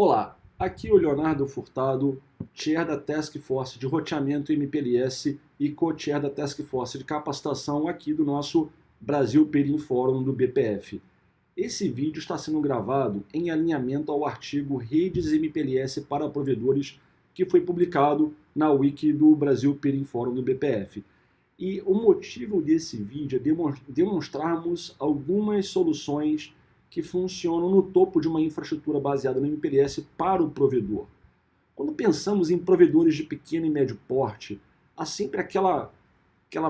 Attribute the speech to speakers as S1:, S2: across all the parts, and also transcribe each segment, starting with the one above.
S1: Olá, aqui é o Leonardo Furtado, chair da Task Force de roteamento MPLS e co-chair da Task Force de capacitação aqui do nosso Brasil Peering Forum do BPF. Esse vídeo está sendo gravado em alinhamento ao artigo Redes MPLS para Provedores, que foi publicado na wiki do Brasil Peering Forum do BPF. E o motivo desse vídeo é demonstrarmos algumas soluções que funcionam no topo de uma infraestrutura baseada no MPLS para o provedor. Quando pensamos em provedores de pequeno e médio porte, há sempre aquela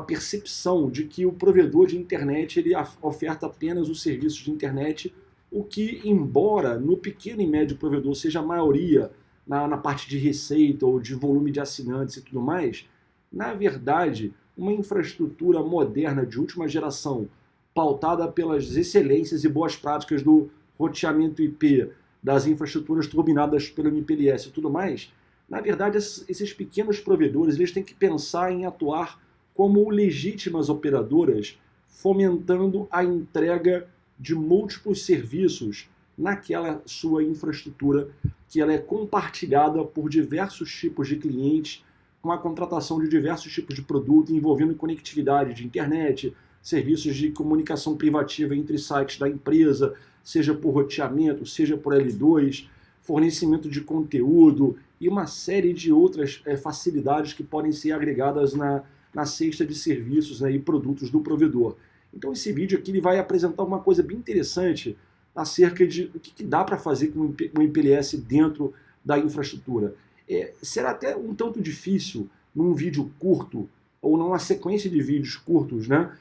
S1: percepção de que o provedor de internet ele oferta apenas os serviços de internet, o que, embora no pequeno e médio provedor seja a maioria na parte de receita ou de volume de assinantes e tudo mais, na verdade, uma infraestrutura moderna de última geração, pautada pelas excelências e boas práticas do roteamento IP, das infraestruturas turbinadas pelo MPLS e tudo mais, na verdade, esses pequenos provedores eles têm que pensar em atuar como legítimas operadoras, fomentando a entrega de múltiplos serviços naquela sua infraestrutura, que ela é compartilhada por diversos tipos de clientes, com a contratação de diversos tipos de produto envolvendo conectividade de internet, serviços de comunicação privativa entre sites da empresa, seja por roteamento, seja por L2, fornecimento de conteúdo e uma série de outras facilidades que podem ser agregadas na cesta de serviços, né, e produtos do provedor. Então esse vídeo aqui ele vai apresentar uma coisa bem interessante acerca de o que dá para fazer com o MPLS dentro da infraestrutura. Será até um tanto difícil num vídeo curto ou numa sequência de vídeos curtos, né,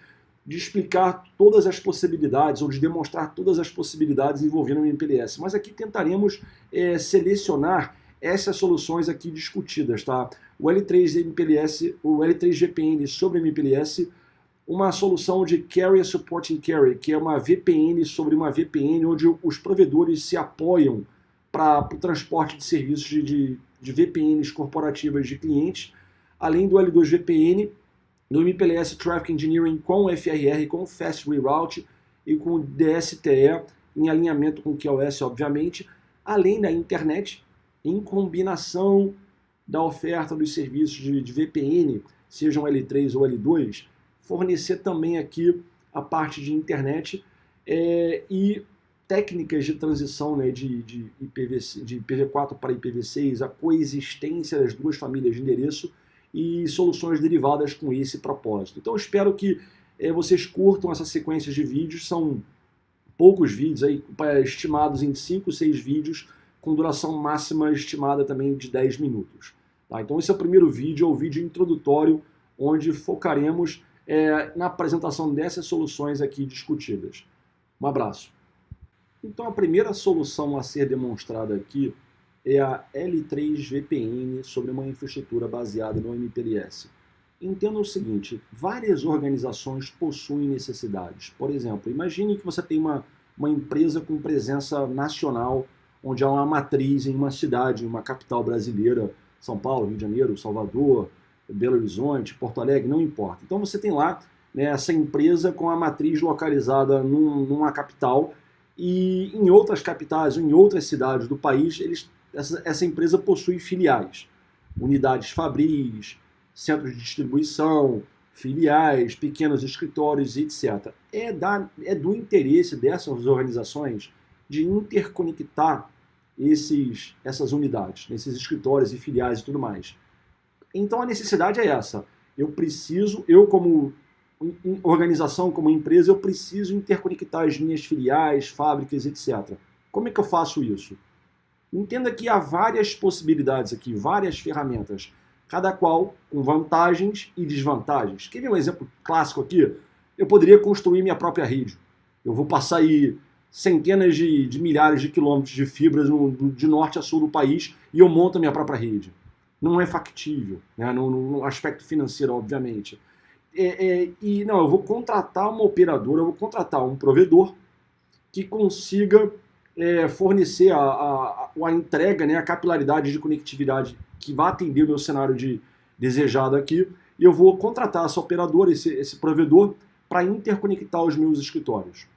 S1: de explicar todas as possibilidades ou de demonstrar todas as possibilidades envolvendo o MPLS. Mas aqui tentaremos selecionar essas soluções aqui discutidas, tá? O L3 MPLS, o L3 VPN sobre MPLS, uma solução de Carrier Supporting Carrier, que é uma VPN sobre uma VPN, onde os provedores se apoiam para o transporte de serviços de VPNs corporativas de clientes, além do L2 VPN, no MPLS Traffic Engineering com FRR, com Fast Reroute e com DSTE, em alinhamento com o QoS, obviamente, além da internet, em combinação da oferta dos serviços de VPN, sejam L3 ou L2, fornecer também aqui a parte de internet e técnicas de transição, né, de IPv4 para IPv6, a coexistência das duas famílias de endereço e soluções derivadas com esse propósito. Então eu espero que vocês curtam essa sequência de vídeos, são poucos vídeos, aí, estimados em 5, 6 vídeos, com duração máxima estimada também de 10 minutos. Tá? Então esse é o primeiro vídeo, é o vídeo introdutório, onde focaremos na apresentação dessas soluções aqui discutidas. Um abraço. Então a primeira solução a ser demonstrada aqui é a L3 VPN sobre uma infraestrutura baseada no MPLS. Entenda o seguinte, várias organizações possuem necessidades. Por exemplo, imagine que você tem uma empresa com presença nacional, onde há uma matriz em uma cidade, uma capital brasileira, São Paulo, Rio de Janeiro, Salvador, Belo Horizonte, Porto Alegre, não importa. Então você tem lá, né, essa empresa com a matriz localizada numa capital, e em outras capitais ou em outras cidades do país, essa empresa possui filiais, unidades fabris, centros de distribuição, filiais, pequenos escritórios, etc. É do interesse dessas organizações de interconectar essas unidades, esses escritórios e filiais e tudo mais. Então a necessidade é essa. Eu como organização, como empresa, eu preciso interconectar as minhas filiais, fábricas, etc. Como é que eu faço isso? Entenda que há várias possibilidades aqui, várias ferramentas, cada qual com vantagens e desvantagens. Quer ver um exemplo clássico aqui? Eu poderia construir minha própria rede. Eu vou passar aí centenas de milhares de quilômetros de fibras de norte a sul do país e eu monto a minha própria rede. Não é factível, né? No aspecto financeiro, obviamente. Não, eu vou contratar uma operadora, eu vou contratar um provedor que consiga fornecer a entrega, né, a capilaridade de conectividade que vai atender o meu cenário desejado aqui, e eu vou contratar essa operadora, esse provedor, para interconectar os meus escritórios.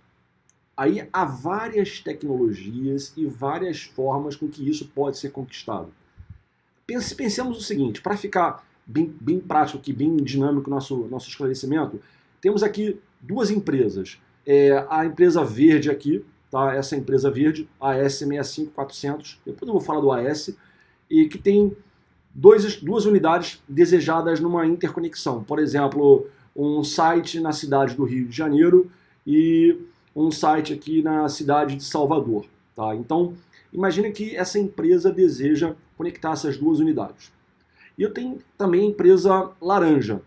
S1: Aí há várias tecnologias e várias formas com que isso pode ser conquistado. Pensemos o seguinte, para ficar bem prático aqui, bem dinâmico o nosso esclarecimento, temos aqui duas empresas. A empresa verde aqui, tá? Essa empresa verde, a AS65400, depois eu vou falar do AS, e que tem duas unidades desejadas numa interconexão. Por exemplo, um site na cidade do Rio de Janeiro e um site aqui na cidade de Salvador. Tá? Então, imagine que essa empresa deseja conectar essas duas unidades. E eu tenho também a empresa laranja,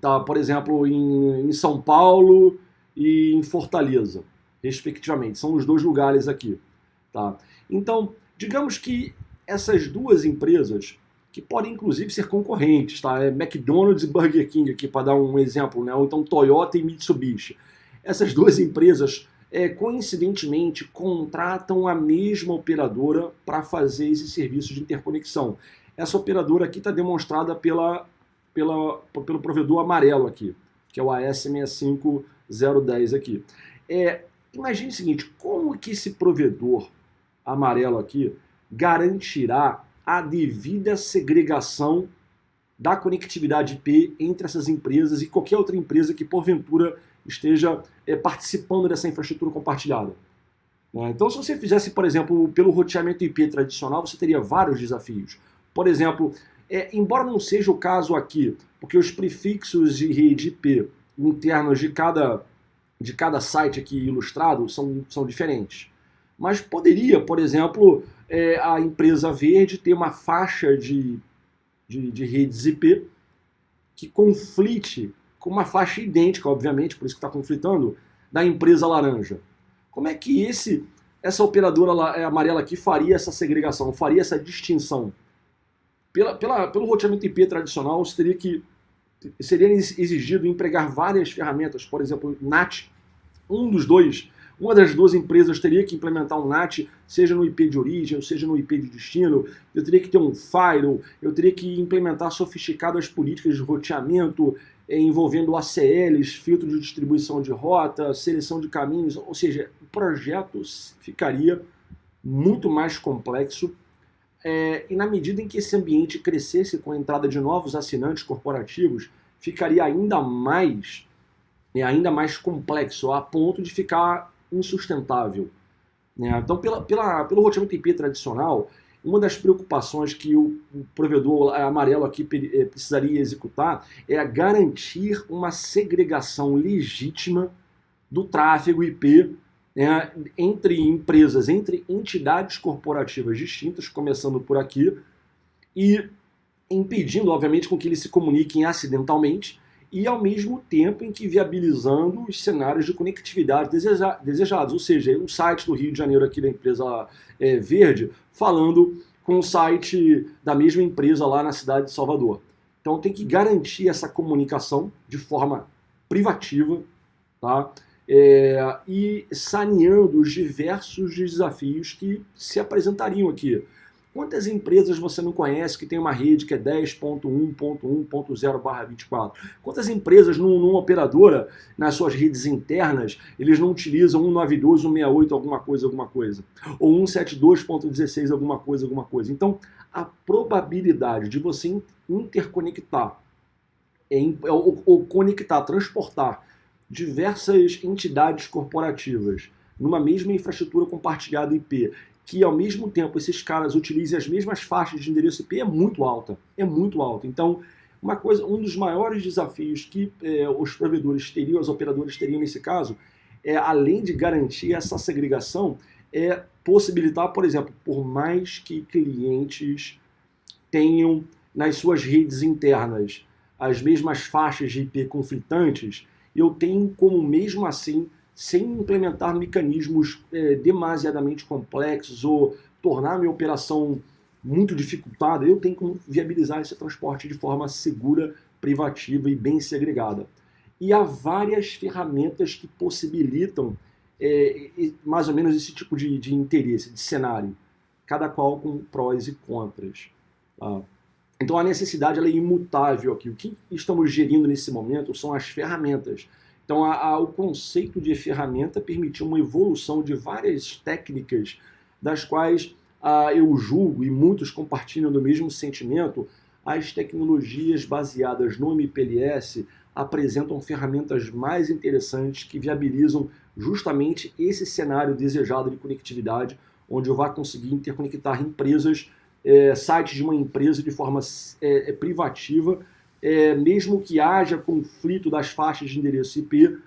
S1: tá? Por exemplo, em São Paulo e em Fortaleza, respectivamente. São os dois lugares aqui. Tá? Então, digamos que essas duas empresas, que podem inclusive ser concorrentes, tá? McDonald's e Burger King aqui, para dar um exemplo, né? Ou então Toyota e Mitsubishi. Essas duas empresas, coincidentemente, contratam a mesma operadora para fazer esse serviço de interconexão. Essa operadora aqui está demonstrada pelo provedor amarelo aqui, que é o AS65010 aqui. Imagine o seguinte, como que esse provedor amarelo aqui garantirá a devida segregação da conectividade IP entre essas empresas e qualquer outra empresa que, porventura, esteja participando dessa infraestrutura compartilhada. Então, se você fizesse, por exemplo, pelo roteamento IP tradicional, você teria vários desafios. Por exemplo, embora não seja o caso aqui, porque os prefixos de rede IP internos de cada site aqui ilustrado são diferentes. Mas poderia, por exemplo, a empresa verde ter uma faixa de redes IP que conflite com uma faixa idêntica, obviamente, por isso que está conflitando, da empresa laranja. Como é que essa operadora amarela aqui faria essa segregação, faria essa distinção? Pelo roteamento IP tradicional, seria exigido empregar várias ferramentas, por exemplo, NAT, uma das duas empresas teria que implementar um NAT, seja no IP de origem, ou seja no IP de destino, eu teria que ter um firewall, eu teria que implementar sofisticadas políticas de roteamento, envolvendo ACLs, filtro de distribuição de rota, seleção de caminhos, ou seja, o projeto ficaria muito mais complexo, e na medida em que esse ambiente crescesse com a entrada de novos assinantes corporativos, ficaria ainda mais complexo, a ponto de ficar insustentável. Então, pelo roteamento IP tradicional, uma das preocupações que o provedor amarelo aqui precisaria executar é garantir uma segregação legítima do tráfego IP entre empresas, entre entidades corporativas distintas, começando por aqui, e impedindo, obviamente, com que eles se comuniquem acidentalmente, e ao mesmo tempo em que viabilizando os cenários de conectividade desejados, ou seja, um site do Rio de Janeiro aqui da empresa verde falando com o site da mesma empresa lá na cidade de Salvador. Então tem que garantir essa comunicação de forma privativa, tá? E saneando os diversos desafios que se apresentariam aqui. Quantas empresas você não conhece que tem uma rede que é 10.1.1.0/24? Quantas empresas numa operadora, nas suas redes internas, eles não utilizam 192, 168, alguma coisa? Ou 172.16, alguma coisa? Então, a probabilidade de você interconectar, ou conectar, transportar diversas entidades corporativas numa mesma infraestrutura compartilhada IP, que ao mesmo tempo esses caras utilizem as mesmas faixas de endereço IP, é muito alta. Então, um dos maiores desafios que os provedores teriam, os operadores teriam nesse caso, além de garantir essa segregação, possibilitar, por exemplo, por mais que clientes tenham nas suas redes internas as mesmas faixas de IP conflitantes, eu tenho como, mesmo assim, sem implementar mecanismos demasiadamente complexos ou tornar a minha operação muito dificultada, eu tenho como viabilizar esse transporte de forma segura, privativa e bem segregada. E há várias ferramentas que possibilitam mais ou menos esse tipo de interesse, de cenário, cada qual com prós e contras. Tá? Então a necessidade ela é imutável aqui. O que estamos gerindo nesse momento são as ferramentas. Então, o conceito de ferramenta permitiu uma evolução de várias técnicas, das quais eu julgo, e muitos compartilham do mesmo sentimento, as tecnologias baseadas no MPLS apresentam ferramentas mais interessantes que viabilizam justamente esse cenário desejado de conectividade, onde eu vou conseguir interconectar empresas, sites de uma empresa de forma privativa, mesmo que haja conflito das faixas de endereço IP,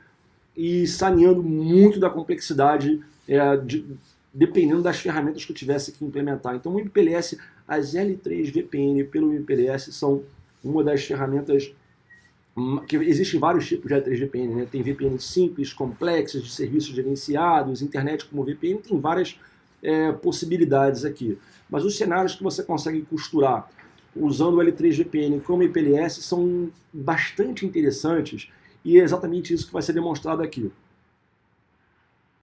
S1: e saneando muito da complexidade dependendo das ferramentas que eu tivesse que implementar. Então o MPLS, as L3 VPN pelo MPLS são uma das ferramentas que existem vários tipos de L3 VPN, né? Tem VPN simples, complexas, de serviços gerenciados, internet como VPN, tem várias possibilidades aqui. Mas os cenários que você consegue costurar usando o L3 VPN como MPLS são bastante interessantes, e é exatamente isso que vai ser demonstrado aqui.